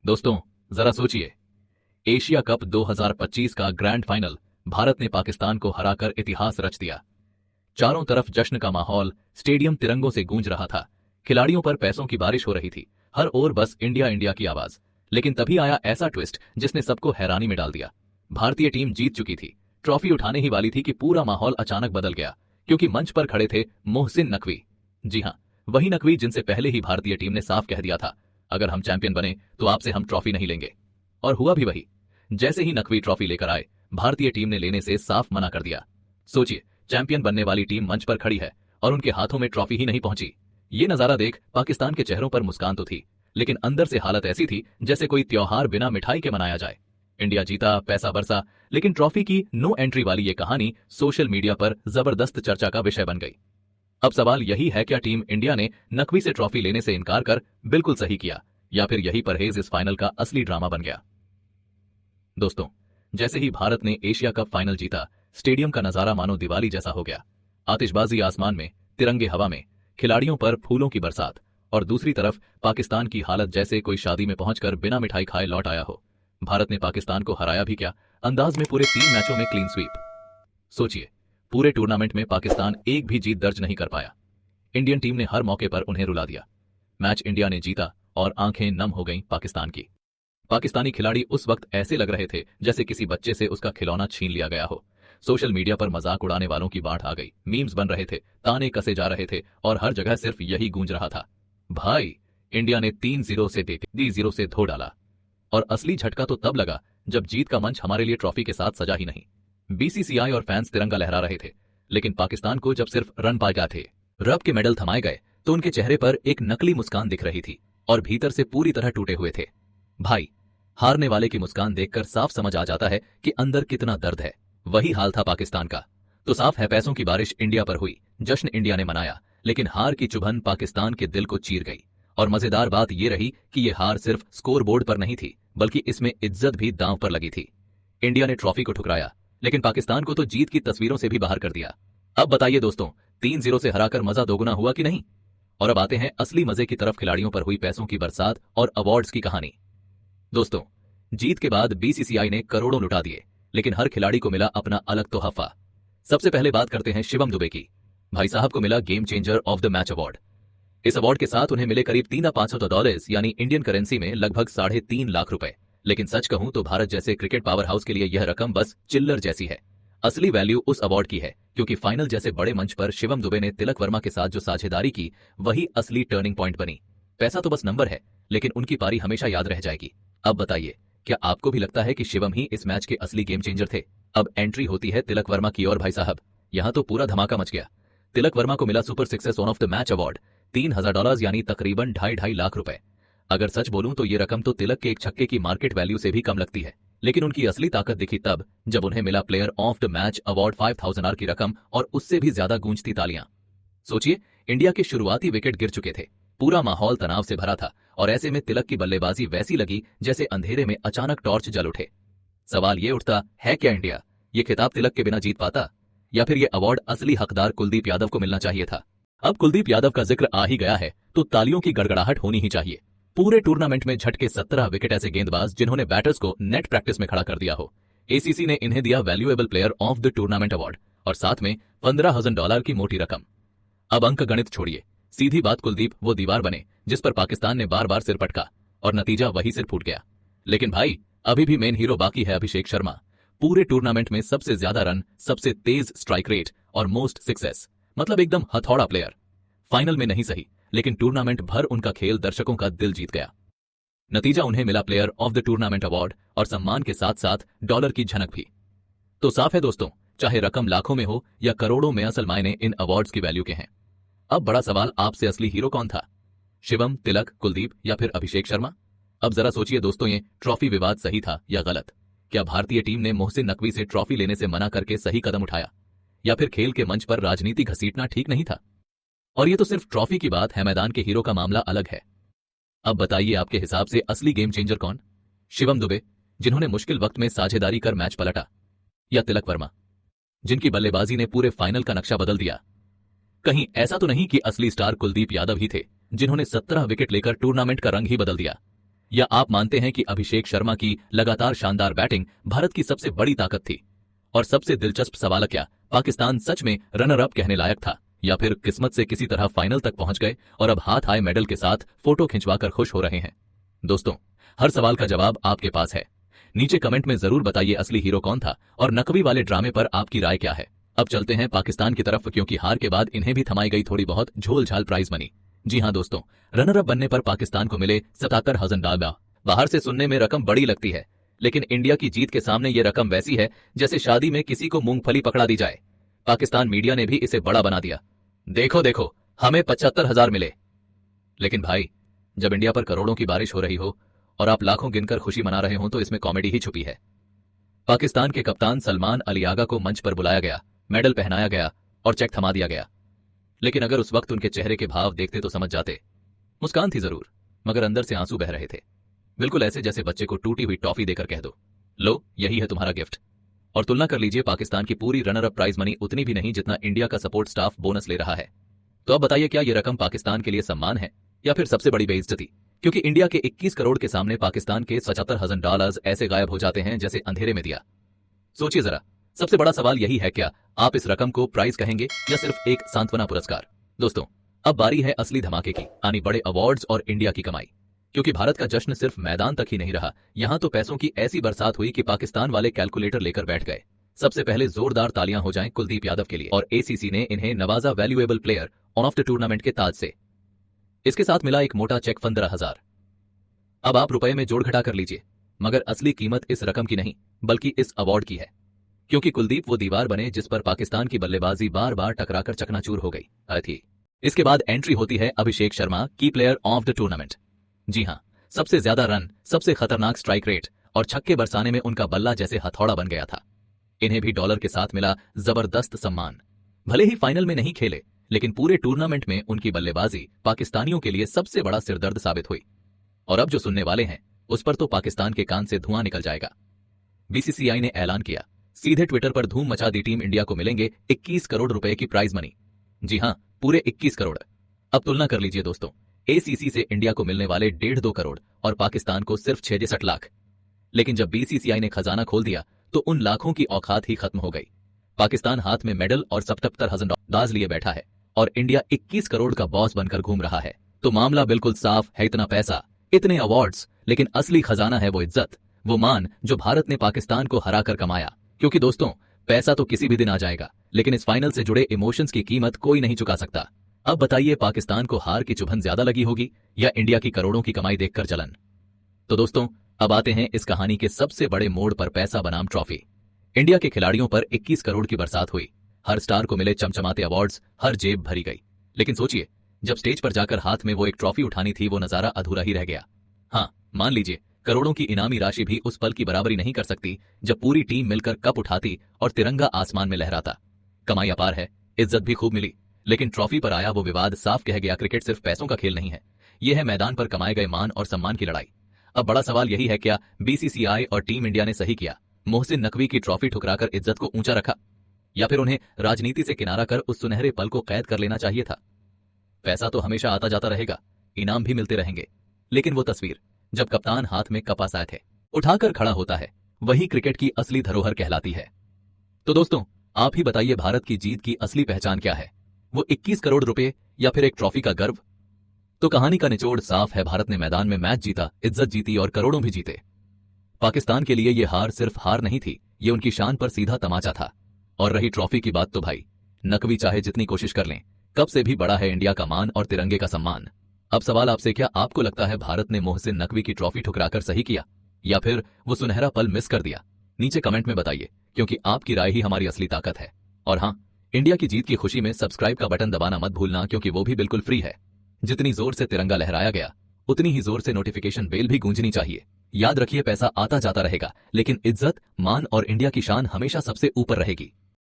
दोस्तों, जरा सोचिए, एशिया कप 2025 का ग्रैंड फाइनल भारत ने पाकिस्तान को हराकर इतिहास रच दिया। चारों तरफ जश्न का माहौल, स्टेडियम तिरंगों से गूंज रहा था, खिलाड़ियों पर पैसों की बारिश हो रही थी, हर ओर बस इंडिया इंडिया की आवाज। लेकिन तभी आया ऐसा ट्विस्ट जिसने सबको हैरानी में डाल दिया। भारतीय टीम जीत चुकी थी, ट्रॉफी उठाने ही वाली थी कि पूरा माहौल अचानक बदल गया, क्योंकि मंच पर खड़े थे मोहसिन नकवी। जी हां, वही नकवी जिनसे पहले ही भारतीय टीम ने साफ कह दिया था, अगर हम चैंपियन बने तो आपसे हम ट्रॉफी नहीं लेंगे। और हुआ भी वही। जैसे ही नकवी ट्रॉफी लेकर आए, भारतीय टीम ने लेने से साफ मना कर दिया। सोचिए, चैंपियन बनने वाली टीम मंच पर खड़ी है और उनके हाथों में ट्रॉफी ही नहीं पहुंची। ये नजारा देख पाकिस्तान के चेहरों पर मुस्कान तो थी, लेकिन अंदर से हालत ऐसी थी जैसे कोई त्योहार बिना मिठाई के मनाया जाए। इंडिया जीता, पैसा बरसा, लेकिन ट्रॉफी की नो एंट्री वाली ये कहानी सोशल मीडिया पर जबरदस्त चर्चा का विषय बन गई। अब सवाल यही है, क्या टीम इंडिया ने नकवी से ट्रॉफी लेने से इनकार कर बिल्कुल सही किया, या फिर यही परहेज इस फाइनल का असली ड्रामा बन गया? दोस्तों, जैसे ही भारत ने एशिया कप फाइनल जीता, स्टेडियम का नजारा मानो दिवाली जैसा हो गया। आतिशबाजी आसमान में, तिरंगे हवा में, खिलाड़ियों पर फूलों की बरसात, और दूसरी तरफ पाकिस्तान की हालत जैसे कोई शादी में पहुंचकर बिना मिठाई खाए लौट आया हो। भारत ने पाकिस्तान को हराया भी क्या, अंदाज में पूरे 3 मैचों में क्लीन स्वीप। सोचिए, पूरे टूर्नामेंट में पाकिस्तान एक भी जीत दर्ज नहीं कर पाया। इंडियन टीम ने हर मौके पर उन्हें रुला दिया। मैच इंडिया ने जीता और आंखें नम हो गईं पाकिस्तान की। पाकिस्तानी खिलाड़ी उस वक्त ऐसे लग रहे थे जैसे किसी बच्चे से उसका खिलौना छीन लिया गया हो। सोशल मीडिया पर मजाक उड़ाने वालों की बाढ़ आ गई, मीम्स बन रहे थे, ताने कसे जा रहे थे और हर जगह सिर्फ यही गूंज रहा था, भाई इंडिया ने 3-0 से 3-0 से धो डाला। और असली झटका तो तब लगा जब जीत का मंच हमारे लिए ट्रॉफी के साथ सजा ही नहीं। बीसीसीआई और फैंस तिरंगा लहरा रहे थे, लेकिन पाकिस्तान को जब सिर्फ रन पाए गए थे, रब के मेडल थमाए गए, तो उनके चेहरे पर एक नकली मुस्कान दिख रही थी और भीतर से पूरी तरह टूटे हुए थे। भाई, हारने वाले की मुस्कान देखकर साफ समझ आ जाता है कि अंदर कितना दर्द है। वही हाल था पाकिस्तान का। तो साफ है, पैसों की बारिश इंडिया पर हुई, जश्न इंडिया ने मनाया, लेकिन हार की चुभन पाकिस्तान के दिल को चीर गई। और मजेदार बात यह रही कि यह हार सिर्फ स्कोर बोर्ड पर नहीं थी, बल्कि इसमें इज्जत भी दांव पर लगी थी। इंडिया ने ट्रॉफी को ठुकराया, लेकिन पाकिस्तान को तो जीत की तस्वीरों से भी बाहर कर दिया। अब बताइए दोस्तों, 3-0 से हराकर मजा दोगुना हुआ कि नहीं? और अब आते हैं असली मजे की तरफ, खिलाड़ियों पर हुई पैसों की बरसात और अवार्ड्स की कहानी। दोस्तों, जीत के बाद बीसीसीआई ने करोड़ों लुटा दिए, लेकिन हर खिलाड़ी को मिला अपना अलग तोहफा। सबसे पहले बात करते हैं शिवम दुबे की। भाई साहब को मिला game changer of the match award. इस अवार्ड के साथ उन्हें मिले करीब $3,500, यानी इंडियन करेंसी में लगभग 3.5 लाख रुपए। लेकिन सच कहूं तो भारत जैसे क्रिकेट पावर हाउस के लिए यह रकम बस चिल्लर जैसी है। असली वैल्यू उस अवार्ड की है, क्योंकि फाइनल जैसे बड़े मंच पर शिवम दुबे ने तिलक वर्मा के साथ जो साझेदारी की, वही असली टर्निंग पॉइंट बनी। पैसा तो बस नंबर है, लेकिन उनकी पारी हमेशा याद रह जाएगी। अब बताइए, क्या आपको भी लगता है कि शिवम ही इस मैच के असली गेम चेंजर थे? अब एंट्री होती है तिलक वर्मा की, और भाई साहब, यहां तो पूरा धमाका मच गया। तिलक वर्मा को मिला super success on off the match award, $3,000, यानी तकरीबन 2.5 लाख रुपए। अगर सच बोलूं तो ये रकम तो तिलक के एक छक्के की मार्केट वैल्यू से भी कम लगती है, लेकिन उनकी असली ताकत दिखी तब जब उन्हें मिला player of the match award, 5,000 की रकम, और उससे भी ज्यादा गूंजती तालियां। सोचिए, इंडिया के शुरुआती विकेट गिर चुके थे, पूरा माहौल तनाव से भरा था, और ऐसे में तिलक की बल्लेबाजी वैसी लगी जैसे अंधेरे में अचानक टॉर्च जल उठे। सवाल ये उठता है, क्या इंडिया ये खिताब तिलक के बिना जीत पाता, या फिर ये अवार्ड असली हकदार कुलदीप यादव को मिलना चाहिए था? अब कुलदीप यादव का जिक्र आ ही गया है तो तालियों की गड़गड़ाहट होनी ही चाहिए। पूरे टूर्नामेंट में झटके 17 विकेट ऐसे गेंदबाज जिन्होंने बैटर्स को नेट प्रैक्टिस में खड़ा कर दिया हो। एसीसी ने इन्हें दिया valuable player of the tournament award, और साथ में $15,000 की मोटी रकम। अब अंक गणित छोड़िए, सीधी बात, कुलदीप वो दीवार बने जिस पर पाकिस्तान ने बार बार सिर पटका, और नतीजा वही सिर फूट गया। लेकिन भाई, अभी भी मेन हीरो बाकी है, अभिषेक शर्मा। पूरे टूर्नामेंट में सबसे ज्यादा रन, सबसे तेज स्ट्राइक रेट और मोस्ट सक्सेस, मतलब एकदम हथौड़ा प्लेयर। फाइनल में नहीं सही, लेकिन टूर्नामेंट भर उनका खेल दर्शकों का दिल जीत गया। नतीजा, उन्हें मिला player of the tournament award, और सम्मान के साथ साथ डॉलर की झनक भी। तो साफ है दोस्तों, चाहे रकम लाखों में हो या करोड़ों में, असल मायने इन अवार्ड्स की वैल्यू के हैं। अब बड़ा सवाल, आपसे असली हीरो कौन था? शिवम, तिलक, कुलदीप या फिर अभिषेक शर्मा? अब जरा सोचिए दोस्तों, ये ट्रॉफी विवाद सही था या गलत? क्या भारतीय टीम ने मोहसिन नकवी से ट्रॉफी लेने से मना करके सही कदम उठाया, या फिर खेल के मंच पर राजनीति घसीटना ठीक नहीं था? और ये तो सिर्फ ट्रॉफी की बात है, मैदान के हीरो का मामला अलग है। अब बताइए, आपके हिसाब से असली गेम चेंजर कौन? शिवम दुबे, जिन्होंने मुश्किल वक्त में साझेदारी कर मैच पलटा, या तिलक वर्मा, जिनकी बल्लेबाजी ने पूरे फाइनल का नक्शा बदल दिया? कहीं ऐसा तो नहीं कि असली स्टार कुलदीप यादव ही थे, जिन्होंने 17 विकेट लेकर टूर्नामेंट का रंग ही बदल दिया? या आप मानते हैं कि अभिषेक शर्मा की लगातार शानदार बैटिंग भारत की सबसे बड़ी ताकत थी? और सबसे दिलचस्प सवाल, क्या पाकिस्तान सच में रनर अप कहने लायक था, या फिर किस्मत से किसी तरह फाइनल तक पहुंच गए और अब हाथ आए मेडल के साथ फोटो खिंचवाकर खुश हो रहे हैं? दोस्तों, हर सवाल का जवाब आपके पास है। नीचे कमेंट में जरूर बताइए असली हीरो कौन था और नकवी वाले ड्रामे पर आपकी राय क्या है। अब चलते हैं पाकिस्तान की तरफ, क्योंकि हार के बाद इन्हें भी थमाई गई थोड़ी बहुत झोल झाल प्राइज मनी। जी हां दोस्तों, रनर अप बनने पर पाकिस्तान को मिले $77,000। बाहर से सुनने में रकम बड़ी लगती है, लेकिन इंडिया की जीत के सामने ये रकम वैसी है जैसे शादी में किसी को मूंगफली पकड़ा दी जाए। पाकिस्तान मीडिया ने भी इसे बड़ा बना दिया। देखो देखो, हमें 75,000 मिले। लेकिन भाई, जब इंडिया पर करोड़ों की बारिश हो रही हो और आप लाखों गिनकर खुशी मना रहे हो तो इसमें कॉमेडी ही छुपी है। पाकिस्तान के कप्तान सलमान अली आगा को मंच पर बुलाया गया, मेडल पहनाया गया और चेक थमा दिया गया। लेकिन अगर उस वक्त उनके चेहरे के भाव देखते तो समझ जाते। मुस्कान थी जरूर, मगर अंदर से आंसू बह रहे थे। बिल्कुल ऐसे जैसे बच्चे को टूटी हुई टॉफी देकर कह दो, लो यही है तुम्हारा गिफ्ट। और तुलना कर लीजिए, पाकिस्तान की पूरी रनर अप प्राइज मनी उतनी भी नहीं जितना इंडिया का सपोर्ट स्टाफ बोनस ले रहा है। तो अब बताइए, क्या यह रकम पाकिस्तान के लिए सम्मान है या फिर सबसे बड़ी बेइज्जती? क्योंकि इंडिया के 21 करोड़ के सामने पाकिस्तान के $77,000 ऐसे गायब हो जाते हैं जैसे अंधेरे में दिया। सोचिए जरा, सबसे बड़ा सवाल यही है, क्या आप इस रकम को प्राइज कहेंगे या सिर्फ एक सांत्वना पुरस्कार? दोस्तों, अब बारी है असली धमाके की, यानी बड़े अवार्ड्स और इंडिया की कमाई। क्योंकि भारत का जश्न सिर्फ मैदान तक ही नहीं रहा, यहां तो पैसों की ऐसी बरसात हुई कि पाकिस्तान वाले कैलकुलेटर लेकर बैठ गए। सबसे पहले जोरदार तालियां हो जाएं कुलदीप यादव के लिए, और एसीसी ने इन्हें नवाजा valuable player of the tournament के ताज से। इसके साथ मिला एक मोटा चेक 15,000। अब आप रुपए में जोड़ घटा कर लीजिए, मगर असली कीमत इस रकम की नहीं बल्कि इस अवार्ड की है। क्योंकि कुलदीप वो दीवार बने जिस पर पाकिस्तान की बल्लेबाजी बार बार टकराकर चकनाचूर हो गई थी। इसके बाद एंट्री होती है अभिषेक शर्मा की प्लेयर ऑफ द टूर्नामेंट। जी हां, सबसे ज्यादा रन, सबसे खतरनाक स्ट्राइक रेट और छक्के बरसाने में उनका बल्ला जैसे हथौड़ा बन गया था। इन्हें भी डॉलर के साथ मिला जबरदस्त सम्मान। भले ही फाइनल में नहीं खेले, लेकिन पूरे टूर्नामेंट में उनकी बल्लेबाजी पाकिस्तानियों के लिए सबसे बड़ा सिरदर्द साबित हुई। और अब जो सुनने वाले हैं उस पर तो पाकिस्तान के कान से धुआं निकल जाएगा। बीसीसीआई ने ऐलान किया, सीधे ट्विटर पर धूम मचा दी, टीम इंडिया को मिलेंगे 21 करोड़ रुपए की प्राइज मनी। जी हां, पूरे 21 करोड़। अब तुलना कर लीजिए दोस्तों, एसीसी से इंडिया को मिलने वाले 1.5-2 करोड़ और पाकिस्तान को सिर्फ 66 लाख। लेकिन जब बीसीसीआई ने खजाना खोल दिया तो उन लाखों की औकात ही खत्म हो गई। पाकिस्तान हाथ में मेडल और $77,000 लिए बैठा है और इंडिया 21 करोड़ का बॉस बनकर घूम रहा है। तो मामला बिल्कुल साफ है, इतना पैसा, इतने अवार्ड्स, लेकिन असली खजाना है वो इज्जत, वो मान जो भारत ने पाकिस्तान को हराकर कमाया। क्योंकि दोस्तों, पैसा तो किसी भी दिन आ जाएगा, लेकिन इस फाइनल से जुड़े इमोशंस की कीमत कोई नहीं चुका सकता। अब बताइए, पाकिस्तान को हार की चुभन ज्यादा लगी होगी या इंडिया की करोड़ों की कमाई देखकर जलन? तो दोस्तों, अब आते हैं इस कहानी के सबसे बड़े मोड़ पर, पैसा बनाम ट्रॉफी। इंडिया के खिलाड़ियों पर 21 करोड़ की बरसात हुई, हर स्टार को मिले चमचमाते अवार्ड्स, हर जेब भरी गई। लेकिन सोचिए, जब स्टेज पर जाकर हाथ में वो एक ट्रॉफी उठानी थी, वो नजारा अधूरा ही रह गया। हाँ, मान लीजिए करोड़ों की इनामी राशि भी उस पल की बराबरी नहीं कर सकती जब पूरी टीम मिलकर कप उठाती और तिरंगा आसमान में लहराता। कमाई अपार है, इज्जत भी खूब मिली, लेकिन ट्रॉफी पर आया वो विवाद साफ कह गया, क्रिकेट सिर्फ पैसों का खेल नहीं है, यह है मैदान पर कमाए गए मान और सम्मान की लड़ाई। अब बड़ा सवाल यही है, क्या बीसीसीआई और टीम इंडिया ने सही किया? मोहसिन नकवी की ट्रॉफी ठुकराकर इज्जत को ऊंचा रखा, या फिर उन्हें राजनीति से किनारा कर उस सुनहरे पल को कैद कर लेना चाहिए था? पैसा तो हमेशा आता जाता रहेगा, इनाम भी मिलते रहेंगे, लेकिन वो तस्वीर जब कप्तान हाथ में कप आए थे उठाकर खड़ा होता है, वही क्रिकेट की असली धरोहर कहलाती है। तो दोस्तों, आप ही बताइए, भारत की जीत की असली पहचान क्या है? वो 21 करोड़ रुपए या फिर एक ट्रॉफी का गर्व? तो कहानी का निचोड़ साफ है, भारत ने मैदान में मैच जीता, इज्जत जीती और करोड़ों भी जीते। पाकिस्तान के लिए ये हार सिर्फ हार नहीं थी, ये उनकी शान पर सीधा तमाचा था। और रही ट्रॉफी की बात, तो भाई, नकवी चाहे जितनी कोशिश कर लें, कब से भी बड़ा है इंडिया का मान और तिरंगे का सम्मान। अब सवाल आपसे, क्या आपको लगता है भारत ने मोहसिन नकवी की ट्रॉफी ठुकराकर सही किया या फिर वो सुनहरा पल मिस कर दिया? नीचे कमेंट में बताइए, क्योंकि आपकी राय ही हमारी असली ताकत है। और हाँ, इंडिया की जीत की खुशी में सब्सक्राइब का बटन दबाना मत भूलना, क्योंकि वो भी बिल्कुल फ्री है। जितनी जोर से तिरंगा लहराया गया, उतनी ही जोर से नोटिफिकेशन बेल भी गूंजनी चाहिए। याद रखिए, पैसा आता जाता रहेगा, लेकिन इज्जत, मान और इंडिया की शान हमेशा सबसे ऊपर रहेगी।